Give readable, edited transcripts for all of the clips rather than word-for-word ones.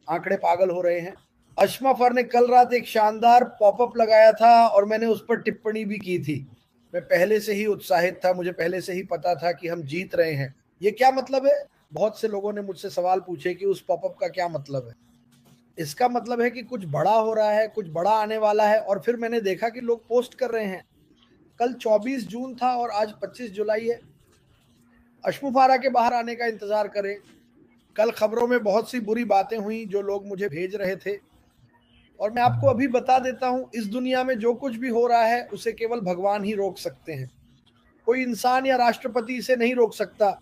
आंकड़े पागल हो रहे हैं। अशमफर ने कल रात एक शानदार पॉपअप लगाया था और मैंने उस पर टिप्पणी भी की थी। मैं पहले से ही उत्साहित था, मुझे पहले से ही पता था कि हम जीत रहे हैं। ये क्या मतलब है? बहुत से लोगों ने मुझसे सवाल पूछे कि उस पॉपअप का क्या मतलब है। इसका मतलब है कि कुछ बड़ा हो रहा है, कुछ बड़ा आने वाला है। और फिर मैंने देखा कि लोग पोस्ट कर रहे हैं। कल 24 जून था और आज 25 जुलाई है। अश्मुफारा के बाहर आने का इंतजार करें। कल खबरों में बहुत सी बुरी बातें हुई जो लोग मुझे भेज रहे थे, और मैं आपको अभी बता देता हूं, इस दुनिया में जो कुछ भी हो रहा है उसे केवल भगवान ही रोक सकते हैं। कोई इंसान या राष्ट्रपति इसे नहीं रोक सकता।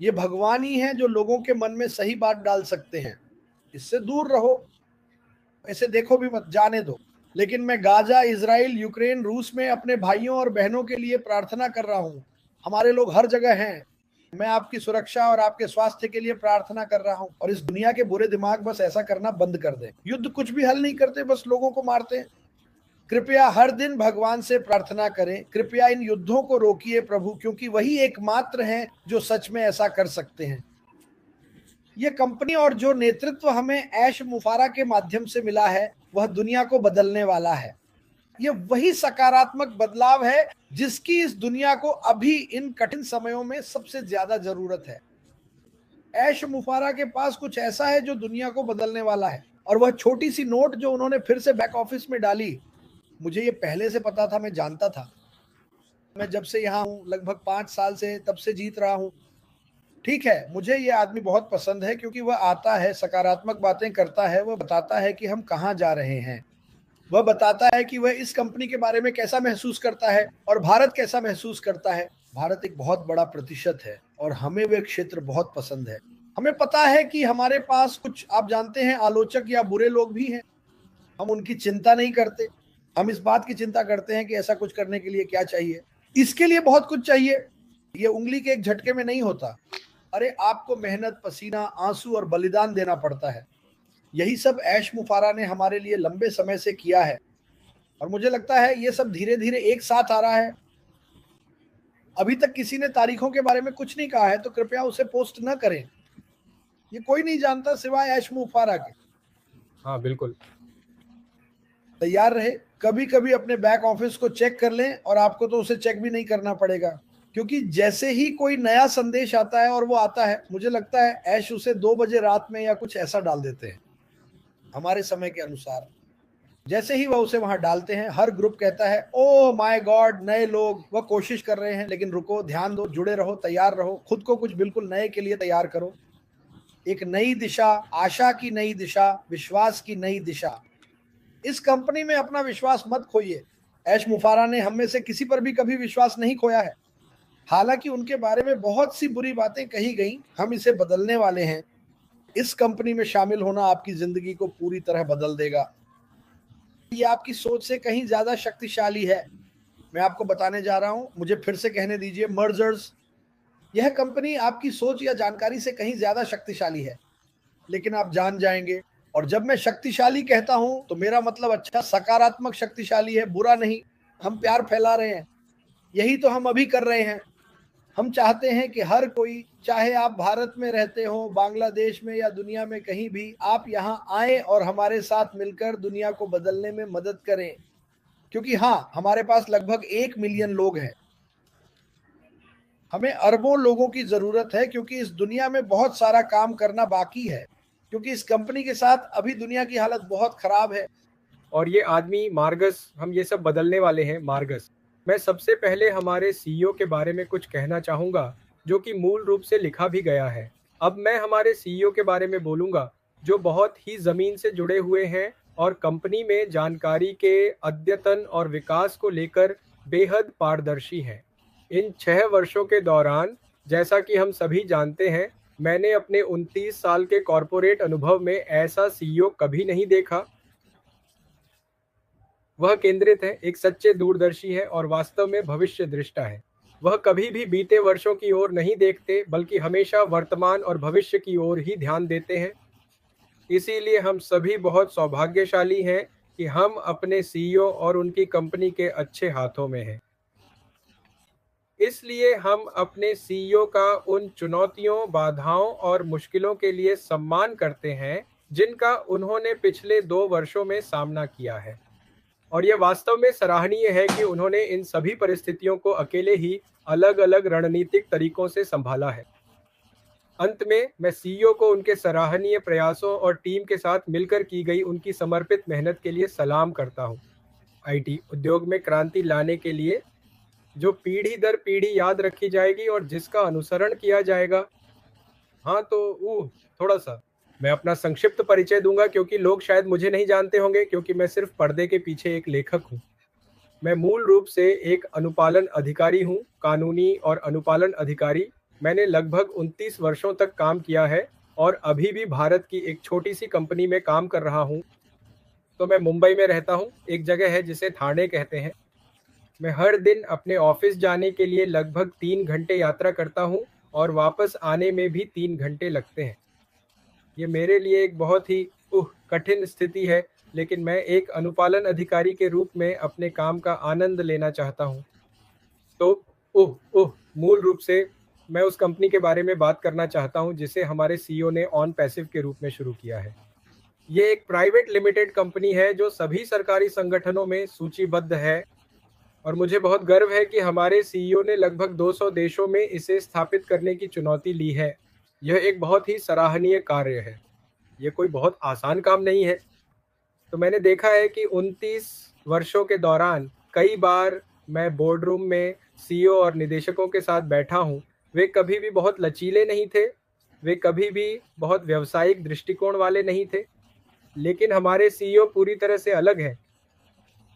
ये भगवान ही है जो लोगों के मन में सही बात डाल सकते हैं। इससे दूर रहो, ऐसे देखो भी मत, जाने दो। लेकिन मैं गाजा, इसराइल, यूक्रेन, रूस में अपने भाइयों और बहनों के लिए प्रार्थना कर रहा हूँ। हमारे लोग हर जगह हैं। मैं आपकी सुरक्षा और आपके स्वास्थ्य के लिए प्रार्थना कर रहा हूँ। और इस दुनिया के बुरे दिमाग बस ऐसा करना बंद कर दें। युद्ध कुछ भी हल नहीं करते, बस लोगों को मारते हैं। कृपया हर दिन भगवान से प्रार्थना करें, कृपया इन युद्धों को रोकिए प्रभु, क्योंकि वही एकमात्र हैं जो सच में ऐसा कर सकते हैं। ये कंपनी और जो नेतृत्व हमें ऐश मुफारा के माध्यम से मिला है वह दुनिया को बदलने वाला है। ये वही सकारात्मक बदलाव है जिसकी इस दुनिया को अभी इन कठिन समयों में सबसे ज्यादा जरूरत है। ऐश मुफारा के पास कुछ ऐसा है जो दुनिया को बदलने वाला है। और वह छोटी सी नोट जो उन्होंने फिर से बैक ऑफिस में डाली, मुझे ये पहले से पता था, मैं जानता था। मैं जब से यहाँ हूँ, लगभग 5 साल से, तब से जीत रहा हूँ। ठीक है, मुझे ये आदमी बहुत पसंद है क्योंकि वह आता है, सकारात्मक बातें करता है, वह बताता है कि हम कहाँ जा रहे हैं। वह बताता है कि वह इस कंपनी के बारे में कैसा महसूस करता है और भारत कैसा महसूस करता है। भारत एक बहुत बड़ा प्रतिशत है और हमें वह क्षेत्र बहुत पसंद है। हमें पता है कि हमारे पास कुछ, आप जानते हैं, आलोचक या बुरे लोग भी हैं। हम उनकी चिंता नहीं करते। हम इस बात की चिंता करते हैं कि ऐसा कुछ करने के लिए क्या चाहिए। इसके लिए बहुत कुछ चाहिए। ये उंगली के एक झटके में नहीं होता। अरे आपको मेहनत, पसीना, आंसू और बलिदान देना पड़ता है। यही सब ऐश मुफारा ने हमारे लिए लंबे समय से किया है। और मुझे लगता है ये सब धीरे धीरे एक साथ आ रहा है। अभी तक किसी ने तारीखों के बारे में कुछ नहीं कहा है तो कृपया उसे पोस्ट न करें। ये कोई नहीं जानता सिवाय ऐश मुफारा के। हाँ बिल्कुल। तैयार रहे। कभी कभी अपने बैक ऑफिस को चेक कर लें, और आपको तो उसे चेक भी नहीं करना पड़ेगा, क्योंकि जैसे ही कोई नया संदेश आता है, और वो आता है, मुझे लगता है ऐश उसे 2 बजे रात में या कुछ ऐसा डाल देते हैं हमारे समय के अनुसार। जैसे ही वह उसे वहां डालते हैं, हर ग्रुप कहता है, ओह माय गॉड, नए लोग, वह कोशिश कर रहे हैं। लेकिन रुको, ध्यान दो, जुड़े रहो, तैयार रहो, खुद को कुछ बिल्कुल नए के लिए तैयार करो। एक नई दिशा, आशा की नई दिशा, विश्वास की नई दिशा। इस कंपनी में अपना विश्वास मत खोइए। ऐश मुफारा ने हम में से किसी पर भी कभी विश्वास नहीं खोया है। हालांकि उनके बारे में बहुत सी बुरी बातें कही गई, हम इसे बदलने वाले हैं। इस कंपनी में शामिल होना आपकी जिंदगी को पूरी तरह बदल देगा। ये आपकी सोच से कहीं ज्यादा शक्तिशाली है। मैं आपको बताने जा रहा हूं, मुझे फिर से कहने दीजिए, मर्जर्स। यह कंपनी आपकी सोच या जानकारी से कहीं ज्यादा शक्तिशाली है, लेकिन आप जान जाएंगे। और जब मैं शक्तिशाली कहता हूं तो मेरा मतलब अच्छा, सकारात्मक शक्तिशाली है, बुरा नहीं। हम प्यार फैला रहे हैं। यही तो हम अभी कर रहे हैं। हम चाहते हैं कि हर कोई, चाहे आप भारत में रहते हो, बांग्लादेश में, या दुनिया में कहीं भी, आप यहाँ आए और हमारे साथ मिलकर दुनिया को बदलने में मदद करें। क्योंकि हाँ, हमारे पास लगभग 1 मिलियन लोग हैं। हमें अरबों लोगों की जरूरत है, क्योंकि इस दुनिया में बहुत सारा काम करना बाकी है। क्योंकि इस कंपनी के साथ अभी दुनिया की हालत बहुत खराब है। और ये आदमी मार्गस, हम ये सब बदलने वाले हैं मार्गस। मैं सबसे पहले हमारे सीईओ के बारे में कुछ कहना चाहूँगा, जो कि मूल रूप से लिखा भी गया है। अब मैं हमारे सीईओ के बारे में बोलूँगा, जो बहुत ही ज़मीन से जुड़े हुए हैं और कंपनी में जानकारी के अद्यतन और विकास को लेकर बेहद पारदर्शी हैं। इन 6 वर्षों के दौरान, जैसा कि हम सभी जानते हैं, मैंने अपने 29 साल के कॉरपोरेट अनुभव में ऐसा सीईओ कभी नहीं देखा। वह केंद्रित है, एक सच्चे दूरदर्शी है और वास्तव में भविष्य दृष्टा है। वह कभी भी बीते वर्षों की ओर नहीं देखते, बल्कि हमेशा वर्तमान और भविष्य की ओर ही ध्यान देते हैं। इसीलिए हम सभी बहुत सौभाग्यशाली हैं कि हम अपने सीईओ और उनकी कंपनी के अच्छे हाथों में हैं। इसलिए हम अपने सीईओ का उन चुनौतियों, बाधाओं और मुश्किलों के लिए सम्मान करते हैं जिनका उन्होंने पिछले 2 वर्षों में सामना किया है। और यह वास्तव में सराहनीय है कि उन्होंने इन सभी परिस्थितियों को अकेले ही अलग-अलग रणनीतिक तरीकों से संभाला है। अंत में मैं सीईओ को उनके सराहनीय प्रयासों और टीम के साथ मिलकर की गई उनकी समर्पित मेहनत के लिए सलाम करता हूं। आईटी उद्योग में क्रांति लाने के लिए जो पीढ़ी दर पीढ़ी याद रखी जाएगी और जिसका अनुसरण किया जाएगा। हाँ, तो थोड़ा सा मैं अपना संक्षिप्त परिचय दूंगा क्योंकि लोग शायद मुझे नहीं जानते होंगे, क्योंकि मैं सिर्फ पर्दे के पीछे एक लेखक हूँ। मैं मूल रूप से एक अनुपालन अधिकारी हूँ, कानूनी और अनुपालन अधिकारी। मैंने लगभग 29 वर्षों तक काम किया है और अभी भी भारत की एक छोटी सी कंपनी में काम कर रहा हूँ। तो मैं मुंबई में रहता हूँ, एक जगह है जिसे ठाणे कहते हैं। मैं हर दिन अपने ऑफिस जाने के लिए लगभग 3 घंटे यात्रा करता हूँ और वापस आने में भी 3 घंटे लगते हैं। ये मेरे लिए एक बहुत ही कठिन स्थिति है, लेकिन मैं एक अनुपालन अधिकारी के रूप में अपने काम का आनंद लेना चाहता हूँ। तो मूल रूप से मैं उस कंपनी के बारे में बात करना चाहता हूँ जिसे हमारे सीईओ ने ऑन पैसिव के रूप में शुरू किया है। ये एक प्राइवेट लिमिटेड कंपनी है जो सभी सरकारी संगठनों में सूचीबद्ध है और मुझे बहुत गर्व है कि हमारे सीईओ ने लगभग 200 देशों में इसे स्थापित करने की चुनौती ली है। यह एक बहुत ही सराहनीय कार्य है। यह कोई बहुत आसान काम नहीं है। तो मैंने देखा है कि 29 वर्षों के दौरान कई बार मैं बोर्ड रूम में सीईओ और निदेशकों के साथ बैठा हूँ। वे कभी भी बहुत लचीले नहीं थे, वे कभी भी बहुत व्यावसायिक दृष्टिकोण वाले नहीं थे, लेकिन हमारे सीईओ पूरी तरह से अलग हैं,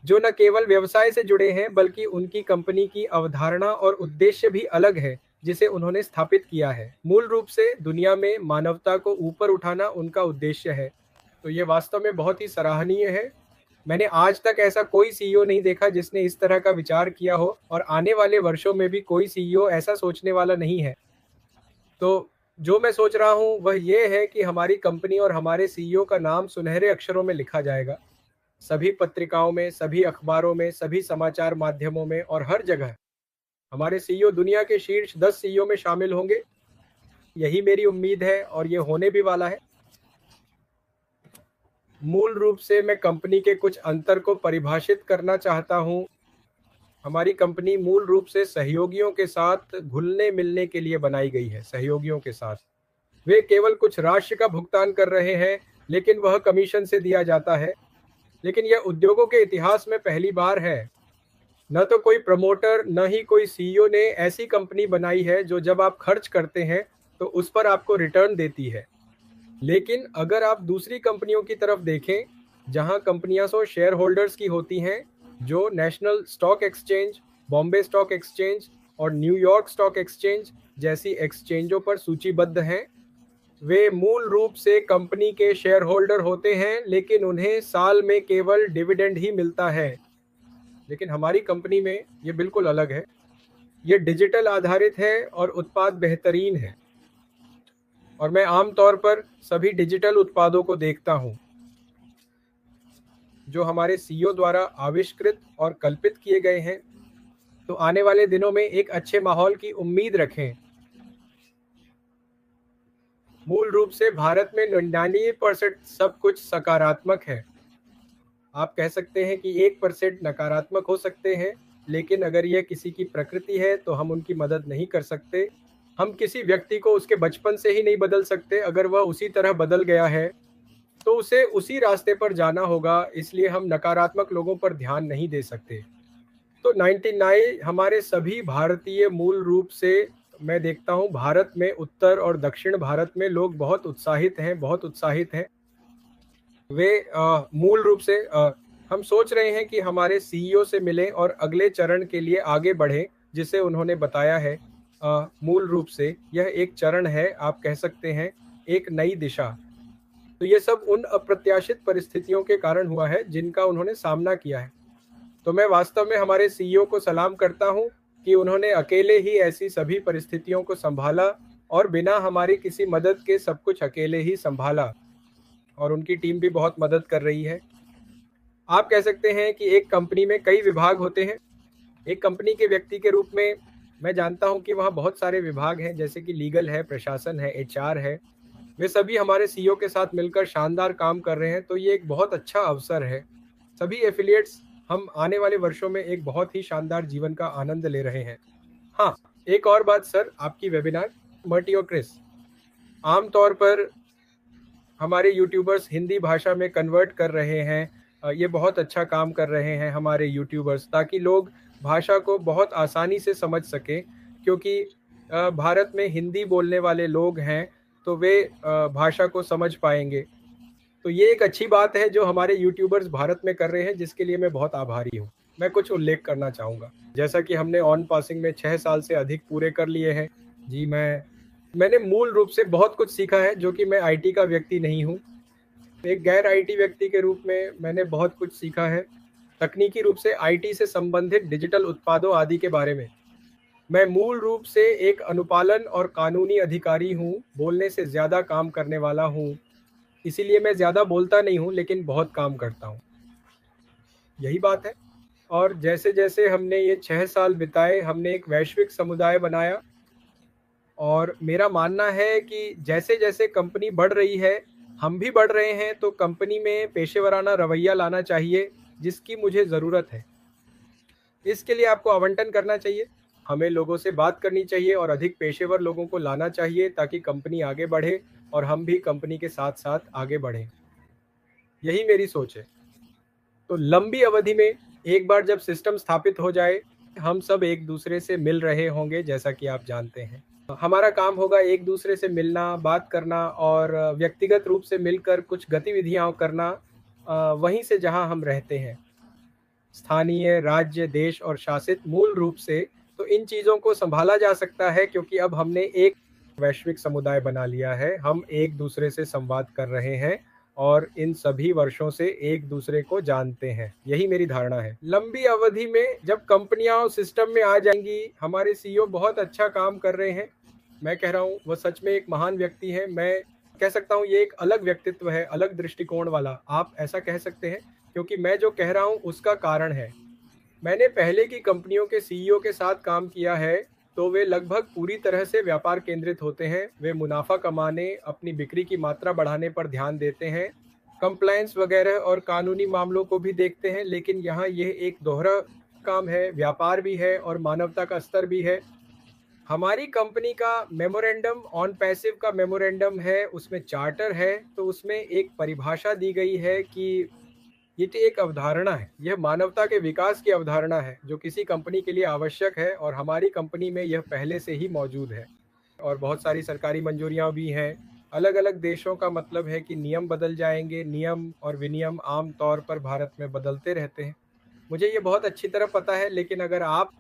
जो न केवल व्यवसाय से जुड़े हैं बल्कि उनकी कंपनी की अवधारणा और उद्देश्य भी अलग है जिसे उन्होंने स्थापित किया है। मूल रूप से दुनिया में मानवता को ऊपर उठाना उनका उद्देश्य है। तो ये वास्तव में बहुत ही सराहनीय है। मैंने आज तक ऐसा कोई सीईओ नहीं देखा जिसने इस तरह का विचार किया हो और आने वाले वर्षों में भी कोई सीईओ ऐसा सोचने वाला नहीं है। तो जो मैं सोच रहा हूँ वह ये है कि हमारी कंपनी और हमारे सीईओ का नाम सुनहरे अक्षरों में लिखा जाएगा, सभी पत्रिकाओं में, सभी अखबारों में, सभी समाचार माध्यमों में और हर जगह। हमारे सीईओ दुनिया के शीर्ष 10 सीईओ में शामिल होंगे। यही मेरी उम्मीद है और ये होने भी वाला है। मूल रूप से मैं कंपनी के कुछ अंतर को परिभाषित करना चाहता हूं। हमारी कंपनी मूल रूप से सहयोगियों के साथ घुलने मिलने के लिए बनाई गई है। सहयोगियों के साथ वे केवल कुछ राशि का भुगतान कर रहे हैं, लेकिन वह कमीशन से दिया जाता है। लेकिन यह उद्योगों के इतिहास में पहली बार है। न तो कोई प्रमोटर न ही कोई सीईओ ने ऐसी कंपनी बनाई है जो जब आप खर्च करते हैं तो उस पर आपको रिटर्न देती है। लेकिन अगर आप दूसरी कंपनियों की तरफ देखें, जहां कंपनियां शेयर होल्डर्स की होती हैं, जो national stock exchange, Bombay stock exchange और न्यूयॉर्क स्टॉक एक्सचेंज जैसी एक्सचेंजों पर सूचीबद्ध हैं, वे मूल रूप से कंपनी के शेयर होल्डर होते हैं, लेकिन उन्हें साल में केवल डिविडेंड ही मिलता है। लेकिन हमारी कंपनी में ये बिल्कुल अलग है। ये डिजिटल आधारित है और उत्पाद बेहतरीन है। और मैं आमतौर पर सभी डिजिटल उत्पादों को देखता हूं जो हमारे सीईओ द्वारा आविष्कृत और कल्पित किए गए हैं। तो आने वाले दिनों में एक अच्छे माहौल की उम्मीद रखें। मूल रूप से भारत में 99% सब कुछ सकारात्मक है। आप कह सकते हैं कि 1% नकारात्मक हो सकते हैं, लेकिन अगर यह किसी की प्रकृति है तो हम उनकी मदद नहीं कर सकते। हम किसी व्यक्ति को उसके बचपन से ही नहीं बदल सकते। अगर वह उसी तरह बदल गया है तो उसे उसी रास्ते पर जाना होगा, इसलिए हम नकारात्मक लोगों पर ध्यान नहीं दे सकते। तो 99 हमारे सभी भारतीय मूल रूप से मैं देखता हूं भारत में उत्तर और दक्षिण भारत में लोग बहुत उत्साहित हैं। वे मूल रूप से हम सोच रहे हैं कि हमारे सीईओ से मिलें और अगले चरण के लिए आगे बढ़ें, जिसे उन्होंने बताया है। मूल रूप से यह एक चरण है, आप कह सकते हैं एक नई दिशा। तो ये सब उन अप्रत्याशित परिस्थितियों के कारण हुआ है जिनका उन्होंने सामना किया है। तो मैं वास्तव में हमारे सीईओ को सलाम करता हूं कि उन्होंने अकेले ही ऐसी सभी परिस्थितियों को संभाला और बिना हमारी किसी मदद के सब कुछ अकेले ही संभाला। और उनकी टीम भी बहुत मदद कर रही है। आप कह सकते हैं कि एक कंपनी में कई विभाग होते हैं। एक कंपनी के व्यक्ति के रूप में मैं जानता हूं कि वहाँ बहुत सारे विभाग हैं, जैसे कि लीगल है, प्रशासन है, एचआर है, वे सभी हमारे सीईओ के साथ मिलकर शानदार काम कर रहे हैं, तो ये एक बहुत अच्छा अवसर है। सभी एफिलिएट्स हम आने वाले वर्षों में एक बहुत ही शानदार जीवन का आनंद ले रहे हैं। हाँ, एक और बात सर, आपकी वेबिनार मर्टी और क्रिस, आमतौर पर हमारे यूट्यूबर्स हिंदी भाषा में कन्वर्ट कर रहे हैं। ये बहुत अच्छा काम कर रहे हैं हमारे यूट्यूबर्स, ताकि लोग भाषा को बहुत आसानी से समझ सकें, क्योंकि भारत में हिंदी बोलने वाले लोग हैं, तो वे भाषा को समझ पाएंगे। तो ये एक अच्छी बात है जो हमारे यूट्यूबर्स भारत में कर रहे हैं, जिसके लिए मैं बहुत आभारी हूँ। मैं कुछ उल्लेख करना चाहूँगा, जैसा कि हमने ऑन पासिंग में 6 साल से अधिक पूरे कर लिए हैं। जी, मैंने मूल रूप से बहुत कुछ सीखा है, जो कि मैं आईटी का व्यक्ति नहीं हूँ। एक गैर आईटी व्यक्ति के रूप में मैंने बहुत कुछ सीखा है, तकनीकी रूप से आईटी से संबंधित डिजिटल उत्पादों आदि के बारे में। मैं मूल रूप से एक अनुपालन और कानूनी अधिकारी हूँ, बोलने से ज़्यादा काम करने वाला हूँ। इसीलिए मैं ज़्यादा बोलता नहीं हूँ, लेकिन बहुत काम करता हूँ। यही बात है। और जैसे जैसे हमने ये 6 साल बिताए, हमने एक वैश्विक समुदाय बनाया, और मेरा मानना है कि जैसे जैसे कंपनी बढ़ रही है, हम भी बढ़ रहे हैं, तो कंपनी में पेशेवराना रवैया लाना चाहिए, जिसकी मुझे ज़रूरत है। इसके लिए आपको आवंटन करना चाहिए, हमें लोगों से बात करनी चाहिए और अधिक पेशेवर लोगों को लाना चाहिए, ताकि कंपनी आगे बढ़े और हम भी कंपनी के साथ साथ आगे बढ़ें। यही मेरी सोच है। तो लंबी अवधि में एक बार जब सिस्टम स्थापित हो जाए, हम सब एक दूसरे से मिल रहे होंगे, जैसा कि आप जानते हैं। हमारा काम होगा एक दूसरे से मिलना, बात करना और व्यक्तिगत रूप से मिलकर कुछ गतिविधियां करना, वहीं से जहां हम रहते हैं। स्थानीय, राज्य, देश और शासित मूल रूप से तो इन चीज़ों को संभाला जा सकता है, क्योंकि अब हमने एक वैश्विक समुदाय बना लिया है। हम एक दूसरे से संवाद कर रहे हैं और इन सभी वर्षों से एक दूसरे को जानते हैं। यही मेरी धारणा है। लंबी अवधि में जब कंपनियां सिस्टम में आ जाएंगी, हमारे सीईओ बहुत अच्छा काम कर रहे हैं। मैं कह रहा हूँ वह सच में एक महान व्यक्ति है। मैं कह सकता हूँ ये एक अलग व्यक्तित्व है, अलग दृष्टिकोण वाला, आप ऐसा कह सकते हैं, क्योंकि मैं जो कह रहा हूँ उसका कारण है। मैंने पहले की कंपनियों के सीईओ के साथ काम किया है, तो वे लगभग पूरी तरह से व्यापार केंद्रित होते हैं। वे मुनाफा कमाने, अपनी बिक्री की मात्रा बढ़ाने पर ध्यान देते हैं, कंप्लायंस वगैरह और कानूनी मामलों को भी देखते हैं। लेकिन यहाँ यह एक दोहरा काम है, व्यापार भी है और मानवता का स्तर भी है। हमारी कंपनी का मेमोरेंडम ऑन पैसिव का मेमोरेंडम है, उसमें चार्टर है, तो उसमें एक परिभाषा दी गई है कि ये तो एक अवधारणा है, यह मानवता के विकास की अवधारणा है, जो किसी कंपनी के लिए आवश्यक है, और हमारी कंपनी में यह पहले से ही मौजूद है। और बहुत सारी सरकारी मंजूरियां भी हैं। अलग अलग देशों का मतलब है कि नियम बदल जाएंगे, नियम और विनियम आम तौर पर भारत में बदलते रहते हैं। मुझे ये बहुत अच्छी तरह पता है, लेकिन अगर आप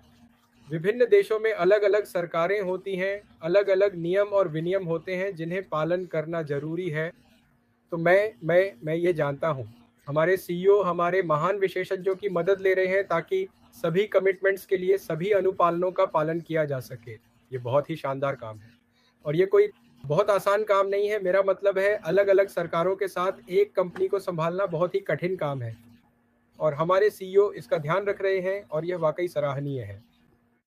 विभिन्न देशों में अलग अलग सरकारें होती हैं, अलग अलग नियम और विनियम होते हैं जिन्हें पालन करना जरूरी है। तो मैं ये जानता हूँ, हमारे सीईओ हमारे महान विशेषज्ञों की मदद ले रहे हैं, ताकि सभी कमिटमेंट्स के लिए सभी अनुपालनों का पालन किया जा सके। ये बहुत ही शानदार काम है, और ये कोई बहुत आसान काम नहीं है। मेरा मतलब है, अलग अलग सरकारों के साथ एक कंपनी को संभालना बहुत ही कठिन काम है, और हमारे सीईओ इसका ध्यान रख रहे हैं, और यह वाकई सराहनीय है।